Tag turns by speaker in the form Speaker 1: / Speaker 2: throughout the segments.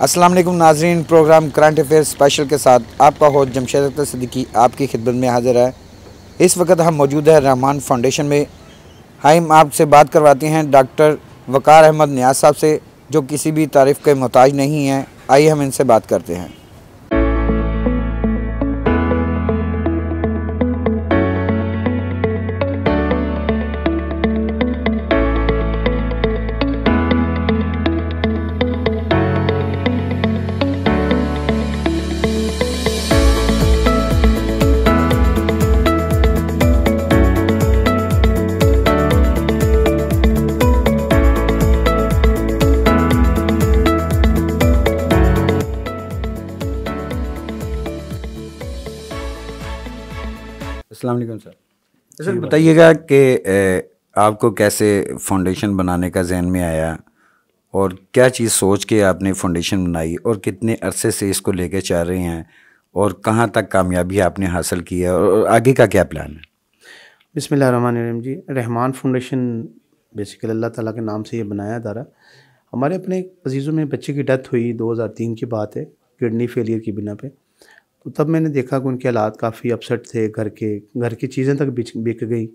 Speaker 1: अस्सलाम वालेकुम नाज़रीन, प्रोग्राम करंट अफेयर स्पेशल के साथ आपका होस्ट जमशेद अख्तर सिद्दीकी आपकी खिदमत में हाजिर है। इस वक्त हम मौजूद है रहमान फाउंडेशन में। हम आपसे बात करवाते हैं डॉक्टर वक़ार अहमद नियाज़ साहब से, जो किसी भी तारीफ़ के मोहताज नहीं हैं। आइए हम इनसे बात करते हैं। अस्सलाम वालेकुम सर। सर बताइएगा कि आपको कैसे फाउंडेशन बनाने का जहन में आया और क्या चीज़ सोच के आपने फाउंडेशन बनाई और कितने अरसे से इसको लेके चल रहे हैं और कहाँ तक कामयाबी आपने हासिल की है और आगे का क्या प्लान है?
Speaker 2: बिस्मिल्लाहिर्रहमानिर्रहीम जी। रहमान फाउंडेशन बेसिकली अल्लाह ताला के नाम से ये बनाया अदारा। हमारे अपने अजीज़ों में बच्चे की डेथ हुई 2003 की बात है, किडनी फेलियर की बिना पे। तो तब मैंने देखा कि उनके हालात काफ़ी अपसेट थे, घर की चीज़ें तक बिक गई।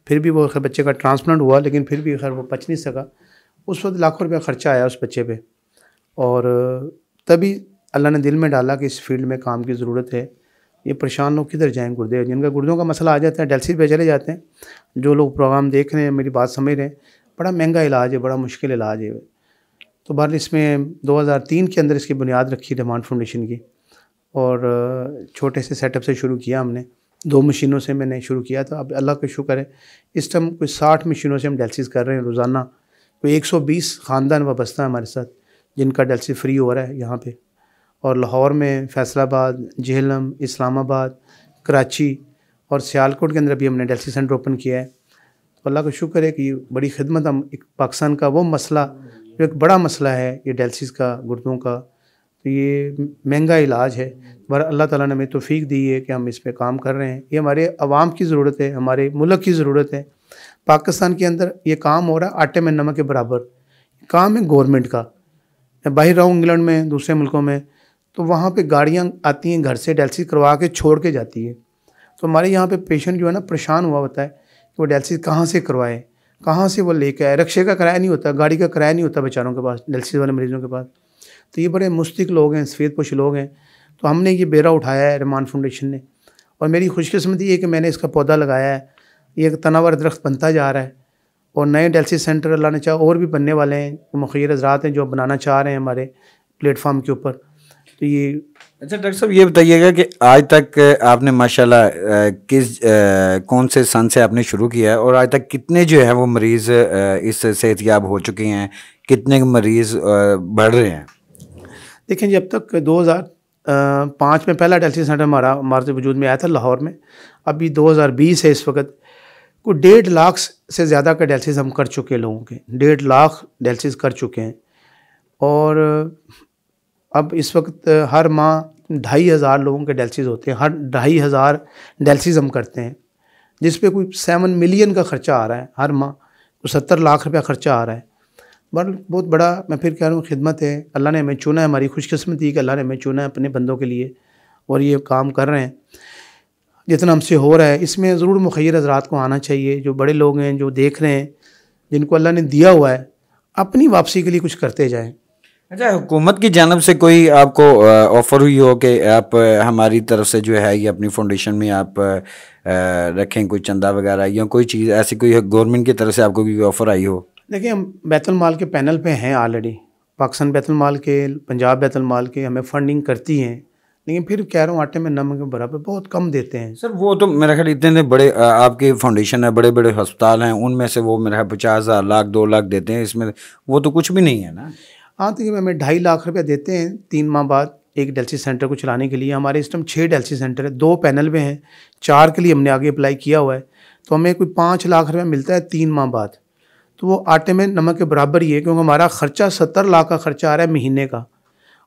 Speaker 2: फिर भी वो खैर बच्चे का ट्रांसप्लांट हुआ, लेकिन फिर भी खैर वो बच नहीं सका। उस वक्त लाखों रुपया ख़र्चा आया उस बच्चे पे, और तभी अल्लाह ने दिल में डाला कि इस फील्ड में काम की ज़रूरत है। ये परेशान लोग किधर जाएँ, जिनका गुर्दों का मसला आ जाता है डायलिसिस पे चले जाते हैं। जो लोग प्रोग्राम देख रहे हैं, मेरी बात समझ रहे हैं, बड़ा महंगा इलाज है, बड़ा मुश्किल इलाज है। तो बहरहाल इसमें 2003 के अंदर इसकी बुनियाद रखी रहमान फाउंडेशन की, और छोटे से सेटअप से शुरू किया हमने। 2 मशीनों से मैंने शुरू किया था। अब अल्लाह का शुक्र है, इस टाइम कोई 60 मशीनों से हम डायलिसिस कर रहे हैं रोज़ाना। कोई 120 ख़ानदान वाबस्ता है हमारे साथ, जिनका डायलिसिस फ्री हो रहा है यहाँ पे। और लाहौर में, फैसलाबाद, झेलम, इस्लामाबाद, कराची और सियालकोट के अंदर भी हमने डायलिसिस सेंटर ओपन किया है। तो अल्लाह का शुक्र है कि बड़ी खिदमत हम एक पाकिस्तान का वो मसला जो एक बड़ा मसला है, ये डायलिसिस का, गुर्दों का, तो ये महंगा इलाज है। पर अल्लाह ताला ने हमें तौफीक दी है कि हम इस पे काम कर रहे हैं। ये हमारे अवाम की ज़रूरत है, हमारे मुल्क की ज़रूरत है। पाकिस्तान के अंदर ये काम हो रहा है आटे में नमक के बराबर। काम है गवर्नमेंट का। मैं बाहर रहा हूँ, इंग्लैंड में, दूसरे मुल्कों में, तो वहाँ पे गाड़ियाँ आती हैं घर से, डायलिसिस करवा के छोड़ के जाती है। तो हमारे यहाँ पे पेशेंट जो है ना परेशान हुआ होता है कि वो डायलिसिस कहाँ से करवाए, कहाँ से वो लेके आए। रिक्शे का किराया नहीं होता, गाड़ी का किराया नहीं होता बेचारों के पास, डायलिसिस वाले मरीजों के पास। तो ये बड़े मुस्तक लोग हैं, सफ़ेदपोश लोग हैं। तो हमने ये बेरा उठाया है रहमान फाउंडेशन ने, और मेरी खुशकिस्मती है कि मैंने इसका पौधा लगाया है। ये एक तनावर दरख्त बनता जा रहा है, और नए डायलिसिस सेंटर अल्लाह ने चाहा और भी बनने वाले हैं। मुखिर हज़रात हैं जो बनाना चाह रहे हैं हमारे प्लेटफार्म के ऊपर। तो ये
Speaker 1: अच्छा डॉक्टर साहब, ये बताइएगा कि आज तक आपने माशाल्लाह कौन से सन से आपने शुरू किया है और आज तक कितने जो है वो मरीज़ इससे सेहतयाब हो चुके हैं, कितने मरीज़ बढ़ रहे हैं?
Speaker 2: देखें जी, अब तक 2005 में पहला डायलिसिस सेंटर हमारे वजूद में आया था लाहौर में। अभी 2020 है इस वक्त। कोई 1.5 लाख से ज़्यादा का डायलिसिस हम कर चुके हैं लोगों के, 1.5 लाख डायलिसिस कर चुके हैं। और अब इस वक्त हर माह 2,500 लोगों के डायलिसिस होते हैं। हर 2,500 डायलिसिस हम करते हैं, जिस पे कोई 7 मिलियन का ख़र्चा आ रहा है हर माह। तो 70 लाख रुपया ख़र्चा आ रहा है। बहुत बड़ा, मैं फिर कह रहा हूँ, खिदमत है। अल्लाह ने हमें चुना है, हमारी खुशकिस्मती कि अल्लाह ने हमें चुना है अपने बंदों के लिए, और ये काम कर रहे हैं जितना हमसे हो रहा है। इसमें ज़रूर मुखिर हज़रात को आना चाहिए, जो बड़े लोग हैं, जो देख रहे हैं, जिनको अल्लाह ने दिया हुआ है, अपनी वापसी के लिए कुछ करते जाएँ।
Speaker 1: अच्छा, हुकूमत की जानब से कोई आपको ऑफ़र हुई हो कि आप हमारी तरफ से जो है ये अपनी फाउंडेशन में आप रखें कोई चंदा वगैरह, या कोई चीज़ ऐसी कोई गवर्नमेंट की तरफ से आपको कोई ऑफ़र आई हो?
Speaker 2: देखिए, हम बैतुल माल के पैनल पे हैं ऑलरेडी। पाकिस्तान बैतुल माल के, पंजाब बैतुल माल के हमें फंडिंग करती हैं, लेकिन फिर कह रहा हूँ आटे में नमक के बराबर बहुत कम देते हैं।
Speaker 1: सर वो तो मेरा ख्याल इतने बड़े आपकी फाउंडेशन है, बड़े बड़े अस्पताल हैं, उनमें से वो मेरा 50,000 लाख 2 लाख देते हैं, इसमें वो तो कुछ भी नहीं है ना।
Speaker 2: हाँ, तो ये हमें 2.5 लाख रुपया देते हैं 3 माह बाद एक डायलिसिस सेंटर को चलाने के लिए। हमारे इस टाइम 6 डायलिसिस सेंटर है, 2 पैनल में हैं, 4 के लिए हमने आगे अप्लाई किया हुआ है। तो हमें कोई 5 लाख रुपया मिलता है 3 माह बाद। तो वो आटे में नमक के बराबर ही है, क्योंकि हमारा ख़र्चा 70 लाख का ख़र्चा आ रहा है महीने का,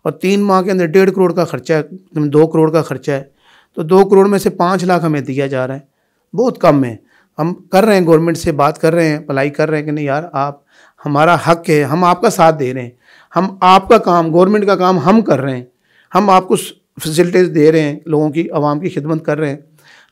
Speaker 2: और 3 माह के अंदर 1.5 करोड़ का ख़र्चा है, 2 करोड़ का ख़र्चा है। तो 2 करोड़ में से 5 लाख हमें दिया जा रहा है, बहुत कम है। हम कर रहे हैं, गवर्नमेंट से बात कर रहे हैं, अप्लाई कर रहे हैं कि नहीं यार, आप हमारा हक है, हम आपका साथ दे रहे हैं, हम आपका काम, गवर्नमेंट का काम हम कर रहे हैं, हम आपको फैसिलिटीज़ दे रहे हैं, लोगों की, आवाम की खिदमत कर रहे हैं।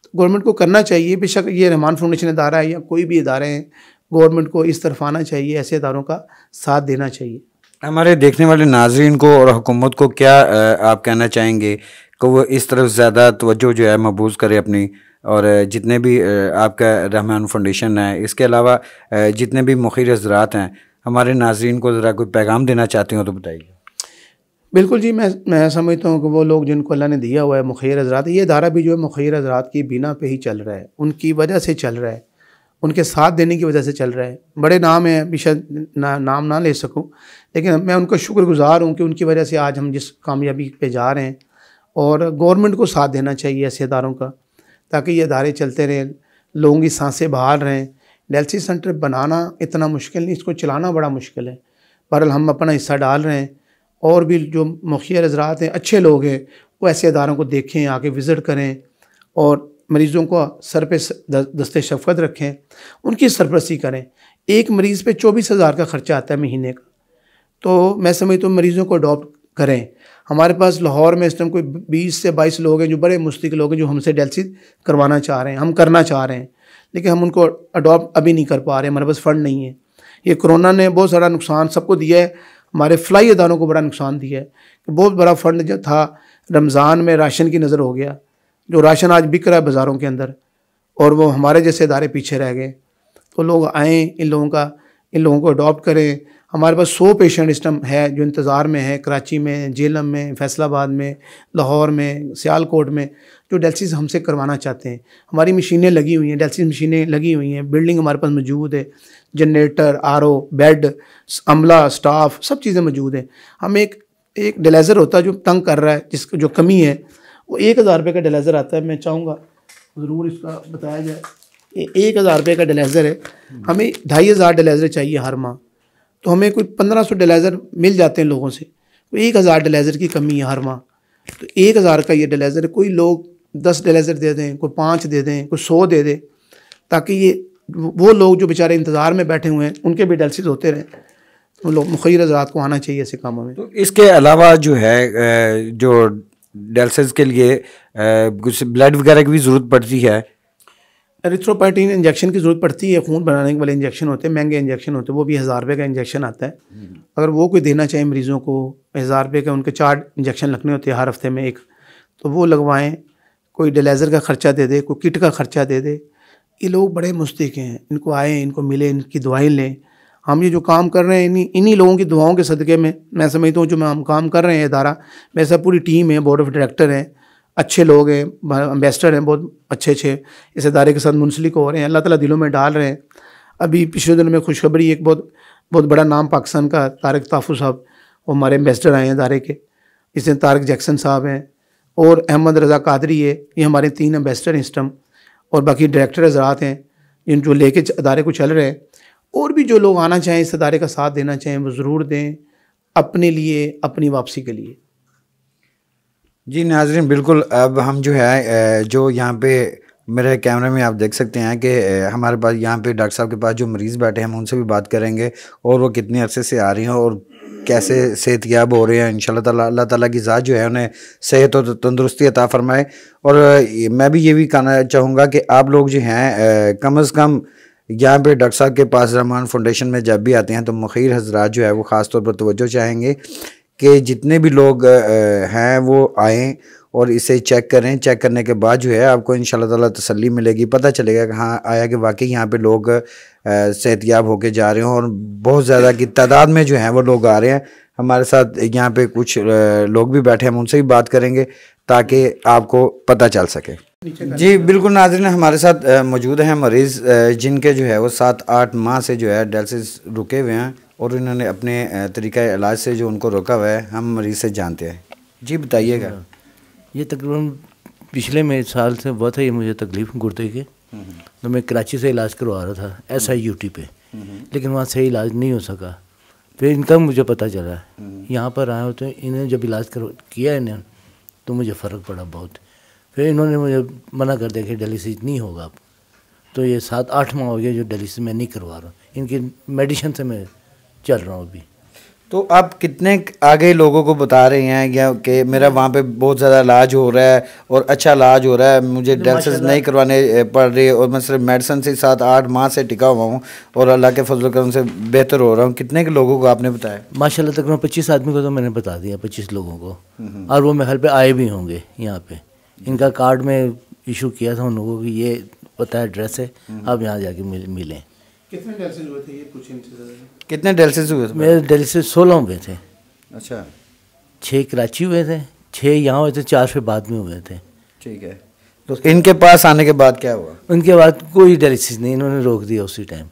Speaker 2: तो गवर्नमेंट को करना चाहिए, बेशक ये रहमान फाउंडेशन इदारा है या कोई भी इदारे हैं, गवर्नमेंट को इस तरफ आना चाहिए, ऐसे इदारों का साथ देना चाहिए।
Speaker 1: हमारे देखने वाले नाजरीन को और हुकूमत को क्या आप कहना चाहेंगे कि वो इस तरफ ज़्यादा तवज्जो जो है मबूज़ करे अपनी, और जितने भी आपका रहमान फाउंडेशन है, इसके अलावा जितने भी मुखिर हज़रात हैं, हमारे नाजरीन को ज़रा कोई पैगाम देना चाहते हो तो बताइए।
Speaker 2: बिल्कुल जी, मैं समझता हूँ कि वो लोग जिनको अल्लाह ने दिया हुआ है मुखिर हज़रात, ये इदारा भी जो है मुखिर हज़रात की बिना पे ही चल रहा है, उनकी वजह से चल रहा है, उनके साथ देने की वजह से चल रहा है। बड़े नाम हैं, अभी शायद नाम ना ले सकूं, लेकिन मैं उनका शुक्रगुजार हूं कि उनकी वजह से आज हम जिस कामयाबी पे जा रहे हैं। और गवर्नमेंट को साथ देना चाहिए ऐसे इदारों का, ताकि ये इदारे चलते रहें, लोगों की सांसें बहाल रहें। डायलिसिस सेंटर बनाना इतना मुश्किल नहीं, इसको चलाना बड़ा मुश्किल है। बहरहाल हम अपना हिस्सा डाल रहे हैं, और भी जो मुखिर हज़रात हैं, अच्छे लोग हैं, वो ऐसे इदारों को देखें, आके विज़िट करें और मरीज़ों को सर पे दस्ते शफ़क़त रखें, उनकी सरपरस्ती करें। एक मरीज़ पे 24,000 का ख़र्चा आता है महीने का, तो मैं समझता हूँ मरीज़ों को अडॉप्ट करें। हमारे पास लाहौर में इस टाइम कोई 20 से 22 लोग हैं जो बड़े मुस्तकिल लोग हैं, जो हमसे डायलिसिस करवाना चाह रहे हैं, हम करना चाह रहे हैं, लेकिन हम उनको अडॉप्ट अभी नहीं कर पा रहे, हमारे पास फ़ंड नहीं है। ये कोरोना ने बहुत सारा नुकसान सबको दिया है, हमारे फ्लाई इदारों को बड़ा नुकसान दिया है। बहुत बड़ा फ़ंड जो था रमज़ान में राशन की नज़र हो गया, जो राशन आज बिक रहा है बाज़ारों के अंदर, और वो हमारे जैसे इदारे पीछे रह गए। तो लोग आएँ, इन लोगों को अडॉप्ट करें। हमारे पास 100 पेशेंट इस टाइम है जो इंतज़ार में है, कराची में, जेलम में, फैसलाबाद में, लाहौर में, सियालकोट में, जो डायलिसिस हमसे करवाना चाहते हैं। हमारी मशीनें लगी हुई हैं, डायलिसिस मशीनें लगी हुई हैं, बिल्डिंग हमारे पास मौजूद है, जनरेटर, RO, बेड, अमला, स्टाफ, सब चीज़ें मौजूद हैं। हम एक डायलिसिस होता है जो तंग कर रहा है, जिसको जो कमी है, वो 1,000 रुपये का डायलिसिस आता है। मैं चाहूँगा ज़रूर इसका बताया जाए। ये 1,000 रुपये का डायलिसिस है, हमें 2,500 डायलिसिस चाहिए हर माह, तो हमें कोई 1,500 डायलिसिस मिल जाते हैं लोगों से। तो 1,000 डायलिसिस की कमी है हर माह, तो 1,000 का ये डायलिसिस है। कोई लोग 10 डायलिसिस दे दें, कोई 5 दे दें, कोई 100 दे दे, ताकि ये वो लोग जो बेचारे इंतज़ार में बैठे हुए हैं उनके भी डायलिसिस होते रहें। तो लोग मुखिर हज़रात को आना चाहिए ऐसे कामों में।
Speaker 1: तो इसके अलावा जो है जो डायलिसिस के लिए कुछ ब्लड वगैरह की भी ज़रूरत पड़ती है,
Speaker 2: एरिथ्रोपोइटिन इंजेक्शन की ज़रूरत पड़ती है, खून बनाने वाले इंजेक्शन होते हैं, महंगे इंजेक्शन होते हैं, वो भी 1,000 रुपये का इंजेक्शन आता है। अगर वो कोई देना चाहे मरीज़ों को, 1,000 रुपये का उनके 4 इंजेक्शन लगने होते हैं हर हफ्ते में एक, तो वो लगवाएं। कोई डायलिसिस का ख़र्चा दे दे, कोई किट का ख़र्चा दे दे। ये लोग बड़े मुस्तहिक़ हैं, इनको आएँ, इनको मिले, इनकी दुआएँ लें। हम ये जो काम कर रहे हैं इन्हीं लोगों की दुआओं के सदक़े में मैं समझता हूँ जो हम काम कर रहे हैं इदारा, मेरे साथ पूरी टीम है, बोर्ड ऑफ डायरेक्टर हैं, अच्छे लोग हैं, एम्बेसडर हैं, बहुत अच्छे इस इदारे के साथ मुंसलिक हो रहे हैं, अल्लाह ताला दिलों में डाल रहे हैं। अभी पिछले दिनों में खुशखबरी, एक बहुत बड़ा नाम पाकिस्तान का तारिक ताफू साहब, वो हमारे एम्बेसडर आए हैं इदारे के। इसमें तारिक जैक्सन साहब हैं और अहमद रज़ा कादरी है, ये हमारे 3 एम्बेसडर हैं इस टाइम, और बाकी डायरेक्टर हज़रात हैं जिन जो लेके इदारे को चल रहे हैं। और भी जो लोग आना चाहें, इस इदारे का साथ देना चाहें, वो ज़रूर दें, अपने लिए, अपनी वापसी के लिए।
Speaker 1: जी नाज़रीन, बिल्कुल। अब हम जो है जो यहाँ पे मेरे कैमरे में आप देख सकते हैं कि हमारे पास यहाँ पे डॉक्टर साहब के पास जो मरीज़ बैठे हैं, हम उनसे भी बात करेंगे और वो कितने अरसे से आ रही हैं और कैसे सेहतयाब हो रहे हैं। इंशाल्लाह ताला अल्लाह ताला की ज़ात जो है उन्हें सेहत और तंदुरुस्ती अता फ़रमाए। और मैं भी ये भी कहना चाहूँगा कि आप लोग जो हैं कम अज़ कम यहाँ पे डॉक्टर साहब के पास रहमान फाउंडेशन में जब भी आते हैं तो मुखिर हज़रात जो है वो ख़ास तौर पर तवज्जो चाहेंगे कि जितने भी लोग हैं वो आएँ और इसे चेक करें। चेक करने के बाद जो है आपको इंशाल्लाह ताला तसल्ली मिलेगी, पता चलेगा कि हाँ आया कि वाकई यहाँ पे लोग सेहतयाब होके जा रहे हैं और बहुत ज़्यादा की तादाद में जो हैं वो लोग आ रहे हैं। हमारे साथ यहाँ पे कुछ लोग भी बैठे हैं, हम उनसे भी बात करेंगे ताकि आपको पता चल सके। जी बिल्कुल नाज़रीन, हमारे साथ मौजूद हैं मरीज़ जिनके जो है वो 7-8 माह से जो है डायलिसिस रुके हुए हैं और इन्होंने अपने तरीक़ा इलाज से जो उनको रोका हुआ है हम मरीज़ से जानते हैं। जी बताइएगा।
Speaker 3: ये तकरीबन पिछले में साल से बहुत है ये मुझे तकलीफ़ गुर्दे की, तो मैं कराची से इलाज करवा रहा था SIUT पे, लेकिन वहाँ सही इलाज नहीं हो सका। फिर इनका मुझे पता चला, यहाँ पर आए होते इन्हें जब इलाज किया इन्हें तो मुझे फ़र्क पड़ा बहुत। फिर इन्होंने मुझे मना कर दिया कि डायलिसिस नहीं होगा अब। तो ये 7-8 माह हो गए जो डायलिसिस मैं नहीं करवा रहा हूँ, इनकी मेडिसिन से मैं चल रहा हूँ अभी।
Speaker 1: तो आप कितने आगे लोगों को बता रहे हैं या कि मेरा वहाँ पे बहुत ज़्यादा इलाज हो रहा है और अच्छा इलाज हो रहा है, मुझे डायलिसिस नहीं करवाने पड़ रही और मैं सिर्फ मेडिसिन से 7-8 माह से टिका हुआ हूँ और अल्लाह के फजल करम से बेहतर हो रहा हूँ? कितने के लोगों को आपने बताया?
Speaker 3: माशाल्लाह तकरीबन 25 आदमी को तो मैंने बता दिया, 25 लोगों को, और वो मेरे ख्याल पे आए भी होंगे यहाँ पे। इनका कार्ड में इशू किया था उन लोगों को, ये पता है एड्रेस है, आप यहाँ जाके मिलें।
Speaker 2: कितने डायलिसिस हुए थे ये कुछ इंतजार?
Speaker 1: कितने डायलिसिस हुए थे?
Speaker 3: मेरे डायलिसिस 16 हुए थे।
Speaker 1: अच्छा,
Speaker 3: 6 कराची हुए थे, 6 यहाँ हुए थे, 4 फिर बाद में हुए थे।
Speaker 1: ठीक है। तो इनके पास आने के बाद क्या हुआ?
Speaker 3: उनके बाद कोई डायलिसिस नहीं, इन्होंने रोक दिया उसी टाइम।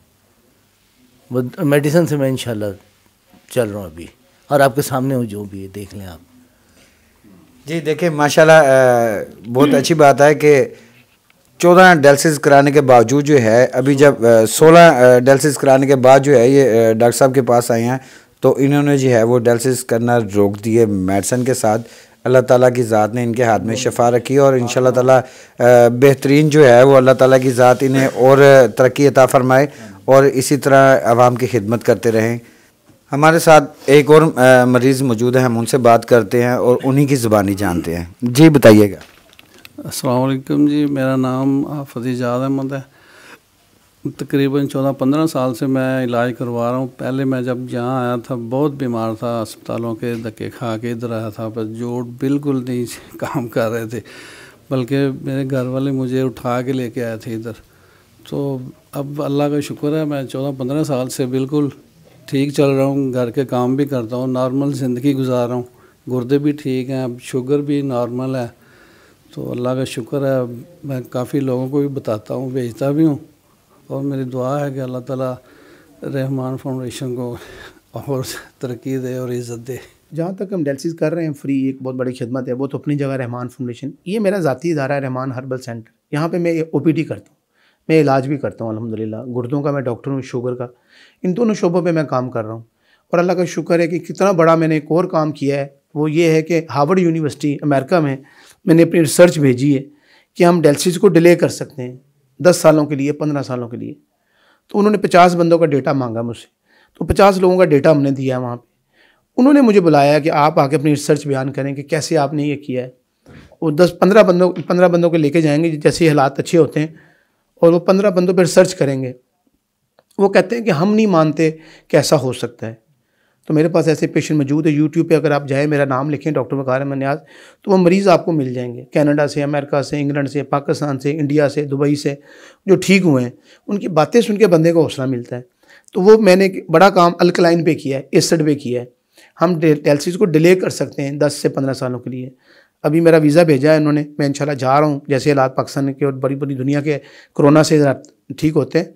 Speaker 3: वो मेडिसिन से मैं इंशाल्लाह चल रहा हूँ अभी, और आपके सामने हूँ जो भी है, देख लें आप।
Speaker 1: जी देखिए माशाल्लाह, बहुत अच्छी बात है कि 14 डायलिसिस कराने के बावजूद जो है, अभी जब 16 डायलिसिस कराने के बाद जो है ये डॉक्टर साहब के पास आए हैं, तो इन्होंने जो है वो डायलिसिस करना रोक दिए मेडिसिन के साथ। अल्लाह ताला की ज़ात ने इनके हाथ में शफा रखी और इंशाल्लाह ताला बेहतरीन जो है वो अल्लाह ताला की ज़ात इन्हें और तरक्की अता फरमाए और इसी तरह आवाम की खिदमत करते रहें। हमारे साथ एक और मरीज़ मौजूद है, हम उनसे बात करते हैं और उन्हीं की ज़ुबानी जानते हैं। जी बताइएगा।
Speaker 4: अस्सलाम वालेकुम जी, मेरा नाम फजीजाद अहमद है। तकरीबन 14-15 साल से मैं इलाज करवा रहा हूँ। पहले मैं जब यहाँ आया था बहुत बीमार था, अस्पतालों के धक्के खा के इधर आया था, पर जोड़ बिल्कुल नहीं काम कर रहे थे, बल्कि मेरे घर वाले मुझे उठा के लेके आए थे इधर। तो अब अल्लाह का शुक्र है, मैं 14-15 साल से बिल्कुल ठीक चल रहा हूँ, घर के काम भी करता हूँ, नॉर्मल ज़िंदगी गुजार रहा हूँ, गुर्दे भी ठीक हैं, अब शुगर भी नॉर्मल है। तो अल्लाह का शुक्र है, मैं काफ़ी लोगों को भी बताता हूँ, भेजता भी हूँ, और मेरी दुआ है कि अल्लाह ताला रहमान फाउंडेशन को और तरक्की दे और इज़्ज़त दे।
Speaker 2: जहाँ तक हम डायलिसिस कर रहे हैं फ्री, एक बहुत बड़ी खिदमत है, वो तो अपनी जगह रहमान फाउंडेशन, ये मेरा ज़ाती इदारा है, रहमान हर्बल सेंटर। यहाँ पे मैं OPD करता हूँ, मैं इलाज भी करता हूँ अल्हम्दुलिल्लाह। गुर्दों का मैं डॉक्टर हूँ, शुगर का, इन दोनों शोबों पे मैं काम कर रहा हूँ। और अल्लाह का शुक्र है कि कितना बड़ा मैंने एक और काम किया है, वो ये है कि हार्वर्ड यूनिवर्सिटी अमेरिका में मैंने अपनी रिसर्च भेजी है कि हम डायलिसिस को डिले कर सकते हैं 10 सालों के लिए, 15 सालों के लिए। तो उन्होंने 50 बंदों का डेटा मांगा मुझसे, तो 50 लोगों का डेटा हमने दिया वहाँ पे। उन्होंने मुझे बुलाया कि आप आके अपनी रिसर्च बयान करें कि कैसे आपने ये किया है। वो 10-15 बंदों को लेके जाएंगे, जैसे हालात अच्छे होते हैं, और वो 15 बंदों पर रिसर्च करेंगे। वो कहते हैं कि हम नहीं मानते कि ऐसा हो सकता है। तो मेरे पास ऐसे पेशेंट मौजूद है, यूट्यूब पे अगर आप जाएँ, मेरा नाम लिखें डॉक्टर वक़ार अहमद नियाज़, तो वो मरीज़ आपको मिल जाएंगे, कनाडा से, अमेरिका से, इंग्लैंड से, पाकिस्तान से, इंडिया से, दुबई से, जो ठीक हुए हैं। उनकी बातें सुन के बंदे को हौसला मिलता है। तो वो मैंने बड़ा काम अल्कलाइन पे किया है, एसिड पे किया है। हम डायलिसिस को डिले कर सकते हैं 10 से 15 सालों के लिए। अभी मेरा वीज़ा भेजा है इन्होंने, मैं इंशाल्लाह जा रहा हूँ। जैसे हालात पाकिस्तान के और बड़ी बड़ी दुनिया के कोरोना से ठीक होते हैं,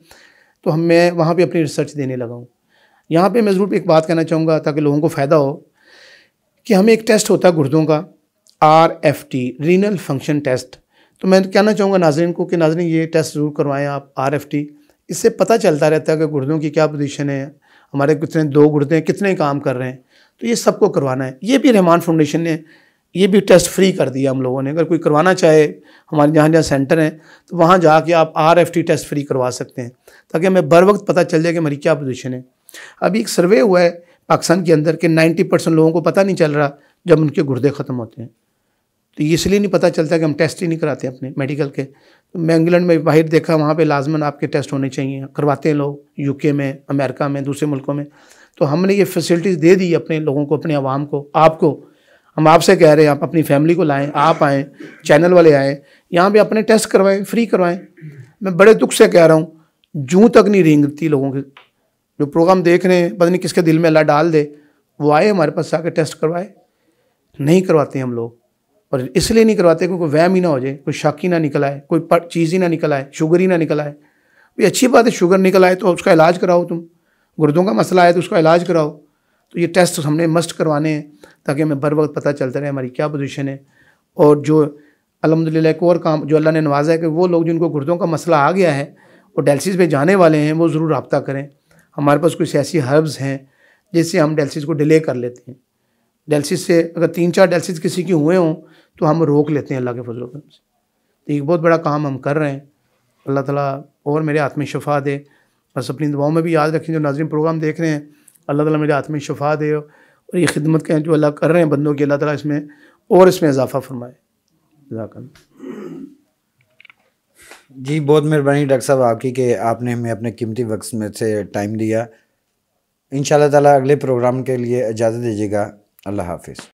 Speaker 2: तो मैं वहाँ पे अपनी रिसर्च देने लगा हूँ। यहाँ पे मैं ज़रूर एक बात कहना चाहूँगा ताकि लोगों को फ़ायदा हो, कि हमें एक टेस्ट होता है गुर्दों का, RFT, रीनल फंक्शन टेस्ट। तो मैं कहना चाहूँगा नाज़रीन को कि नाज़रीन ये टेस्ट ज़रूर करवाएं आप, RFT। इससे पता चलता रहता है कि गुर्दों की क्या पोजीशन है, हमारे कितने 2 गुर्दे हैं, कितने काम कर रहे हैं। तो ये सबको करवाना है। ये भी रहमान फाउंडेशन ने ये भी टेस्ट फ्री कर दिया हम लोगों ने। अगर कोई करवाना चाहे, हमारे जहाँ जहाँ सेंटर हैं, तो वहाँ जाके आप RFT टेस्ट फ्री करवा सकते हैं, ताकि हमें बर वक्त पता चल जाए कि हमारी क्या पोजीशन है। अभी एक सर्वे हुआ है पाकिस्तान के अंदर कि 90% लोगों को पता नहीं चल रहा जब उनके गुर्दे ख़त्म होते हैं। तो ये इसलिए नहीं पता चलता कि हम टेस्ट ही नहीं कराते अपने मेडिकल के। तो मैं इंग्लैंड में बाहर देखा, वहाँ पे लाजमन आपके टेस्ट होने चाहिए, करवाते हैं लोग, UK में, अमेरिका में, दूसरे मुल्कों में। तो हमने ये फैसिलिटीज़ दे दी अपने लोगों को, अपने आवाम को, आपको। हम आपसे कह रहे हैं आप अपनी फैमिली को लाएँ, आप आएँ, चैनल वाले आएँ, यहाँ पे अपने टेस्ट करवाएँ, फ्री करवाएँ। मैं बड़े दुख से कह रहा हूँ, जूँ तक नहीं रेंगती लोगों के, जो प्रोग्राम देख रहे हैं, पता नहीं किसके दिल में अल्लाह डाल दे, वो आए हमारे पास आके टेस्ट करवाए। नहीं करवाते हम लोग, और इसलिए नहीं करवाते क्योंकि वहम ही ना हो जाए, कोई शक ही ना निकल आए, कोई चीज़ ही ना निकल आए, शुगर ही ना निकल आए। भाई अच्छी बात है, शुगर निकल आए तो उसका इलाज कराओ, तुम गुर्दों का मसला है तो उसका इलाज कराओ। तो ये टेस्ट हमने मस्ट करवाने हैं ताकि हमें बर वक्त पता चलता रहे हमारी क्या पोजीशन है। और जो अल्हम्दुलिल्लाह एक और काम जो अल्लाह ने नवाजा है कि वो लोग जिनको गुर्दों का मसला आ गया है और डायलिसिस पे जाने वाले हैं, वो ज़रूर रब्ता करें। हमारे पास कुछ ऐसी हर्ब्स हैं जिससे हम डायलिसिस को डिले कर लेते हैं। डायलिसिस से अगर 3-4 डायलिसिस किसी के हुए हों तो हम रोक लेते हैं अल्लाह के फजल करम से। तो एक बहुत बड़ा काम हम कर रहे हैं। अल्लाह ताला और मेरे हाथ में शफा दे। बस अपनी दुआओं में भी याद रखें, जो नाज़रीन प्रोग्राम देख रहे हैं अल्लाह ताला मेरे हाथ में शफा दे, और ये खिदमत करें जो अल्लाह कर रहे हैं बंदों की, अल्लाह ताला इसमें और इसमें इजाफ़ा फरमाए।
Speaker 1: जी बहुत मेहरबानी डॉक्टर साहब आपकी कि आपने हमें अपने कीमती वक्त में से टाइम दिया। इंशाल्लाह ताला अगले प्रोग्राम के लिए इजाज़त दीजिएगा। अल्लाह हाफिज़।